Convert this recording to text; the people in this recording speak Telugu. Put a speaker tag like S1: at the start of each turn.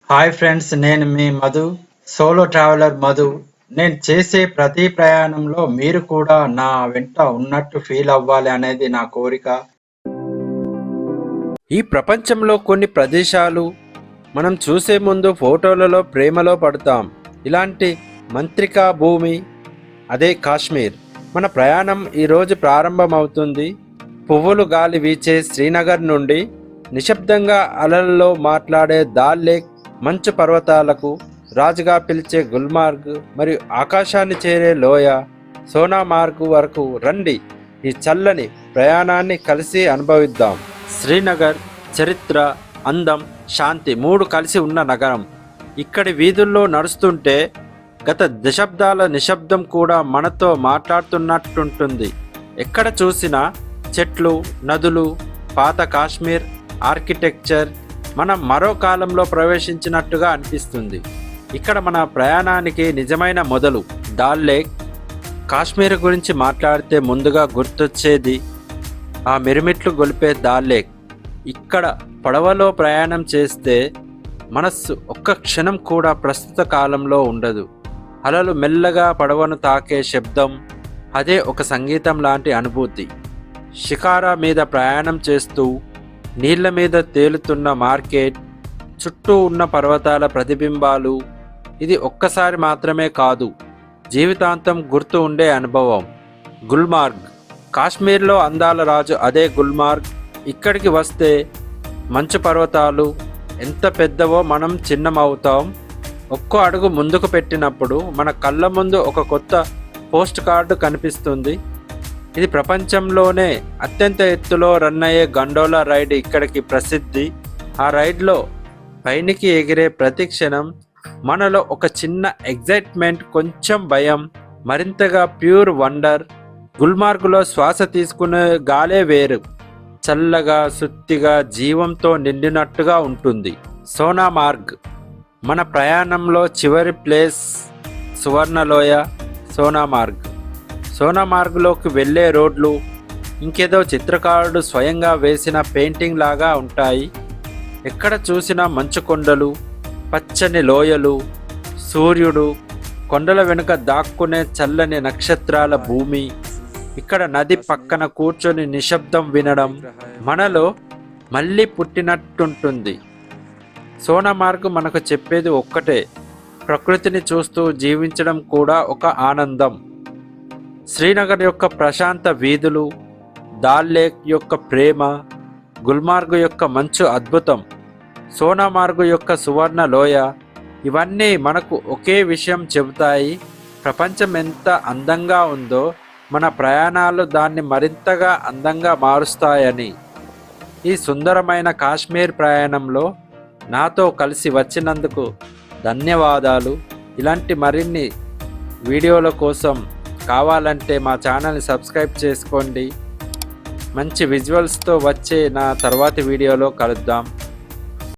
S1: హాయ్ ఫ్రెండ్స్, నేను మీ మధు, సోలో ట్రావెలర్ మధు. నేను చేసే ప్రతి ప్రయాణంలో మీరు కూడా నా వెంట ఉన్నట్టు ఫీల్ అవ్వాలి అనేది నా కోరిక.
S2: ఈ ప్రపంచంలో కొన్ని ప్రదేశాలు మనం చూసే ముందు ఫోటోలలో ప్రేమలో పడతాం. ఇలాంటి మంత్రికా భూమి అదే కాశ్మీర్. మన ప్రయాణం ఈరోజు ప్రారంభమవుతుంది. పువ్వులు గాలి వీచే శ్రీనగర్ నుండి నిశ్శబ్దంగా అలల్లో మాట్లాడే దాల్ లేక్, మంచు పర్వతాలకు రాజుగా పిలిచే గుల్మార్గ్ మరియు ఆకాశాన్ని చేరే లోయ సోనామార్గ్ వరకు రండి. ఈ చల్లని ప్రయాణాన్ని కలిసి అనుభవిద్దాం. శ్రీనగర్ చరిత్ర, అందం, శాంతి మూడు కలిసి ఉన్న నగరం. ఇక్కడి వీధుల్లో నడుస్తుంటే గత దశాబ్దాల నిశ్శబ్దం కూడా మనతో మాట్లాడుతున్నట్టుంటుంది. ఎక్కడ చూసినా చెట్లు, నదులు, పాత కాశ్మీర్ ఆర్కిటెక్చర్. మనం మరో కాలంలో ప్రవేశించినట్టుగా అనిపిస్తుంది. ఇక్కడ మన ప్రయాణానికి నిజమైన మొదలు దాల్ లేక్. కాశ్మీర్ గురించి మాట్లాడితే ముందుగా గుర్తొచ్చేది ఆ మిరుమిట్లు గొలిపే దాల్ లేక్. ఇక్కడ పడవలో ప్రయాణం చేస్తే మనస్సు ఒక్క క్షణం కూడా ప్రస్తుత కాలంలో ఉండదు. అలలు మెల్లగా పడవను తాకే శబ్దం, అదే ఒక సంగీతం లాంటి అనుభూతి. షికారా మీద ప్రయాణం చేస్తూ నీళ్ల మీద తేలుతున్న మార్కెట్, చుట్టూ ఉన్న పర్వతాల ప్రతిబింబాలు. ఇది ఒక్కసారి మాత్రమే కాదు, జీవితాంతం గుర్తు ఉండే అనుభవం. గుల్మార్గ్, కాశ్మీర్లో అందాల రాజు అదే గుల్మార్గ్. ఇక్కడికి వస్తే మంచు పర్వతాలు ఎంత పెద్దవో మనం చిన్నమవుతాం. ఒక్కో అడుగు ముందుకు పెట్టినప్పుడు మన కళ్ళ ముందు ఒక కొత్త పోస్ట్ కార్డు కనిపిస్తుంది. ఇది ప్రపంచంలోనే అత్యంత ఎత్తులో రన్ అయ్యే గండోలా రైడ్ ఇక్కడికి ప్రసిద్ధి. ఆ రైడ్లో పైనికి ఎగిరే ప్రతి క్షణం మనలో ఒక చిన్న ఎగ్జైట్మెంట్, కొంచెం భయం, మరింతగా ప్యూర్ వండర్. గుల్మార్గ్లో శ్వాస తీసుకునే గాలే వేరు. చల్లగా, సుత్తిగా, జీవంతో నిండినట్టుగా ఉంటుంది. సోనామార్గ్, మన ప్రయాణంలో చివరి ప్లేస్ సువర్ణలోయ. సోనామార్గ్లోకి వెళ్ళే రోడ్లు ఇంకేదో చిత్రకారుడు స్వయంగా వేసిన పెయింటింగ్ లాగా ఉంటాయి. ఎక్కడ చూసినా మంచు కొండలు, పచ్చని లోయలు, సూర్యుడు, కొండల వెనుక దాక్కునే చల్లని నక్షత్రాల భూమి. ఇక్కడ నది పక్కన కూర్చొని నిశ్శబ్దం వినడం మనలో మళ్ళీ పుట్టినట్టుంటుంది. సోనామార్గ్ మనకు చెప్పేది ఒక్కటే, ప్రకృతిని చూస్తూ జీవించడం కూడా ఒక ఆనందం. శ్రీనగర్ యొక్క ప్రశాంత వీధులు, దాల్ లేక్ యొక్క ప్రేమ, గుల్మార్గ్ యొక్క మంచు అద్భుతం, సోనామార్గ్ యొక్క సువర్ణ లోయ, ఇవన్నీ మనకు ఒకే విషయం చెబుతాయి. ప్రపంచం ఎంత అందంగా ఉందో మన ప్రయాణాలు దాన్ని మరింతగా అందంగా మారుస్తాయని. ఈ సుందరమైన కాశ్మీర్ ప్రయాణంలో నాతో కలిసి వచ్చినందుకు ధన్యవాదాలు. ఇలాంటి మరిన్ని వీడియోల కోసం కావాలంటే మా ఛానల్ని సబ్స్క్రైబ్ చేసుకోండి. మంచి విజువల్స్తో వచ్చే నా తర్వాతి వీడియోలో కలుద్దాం.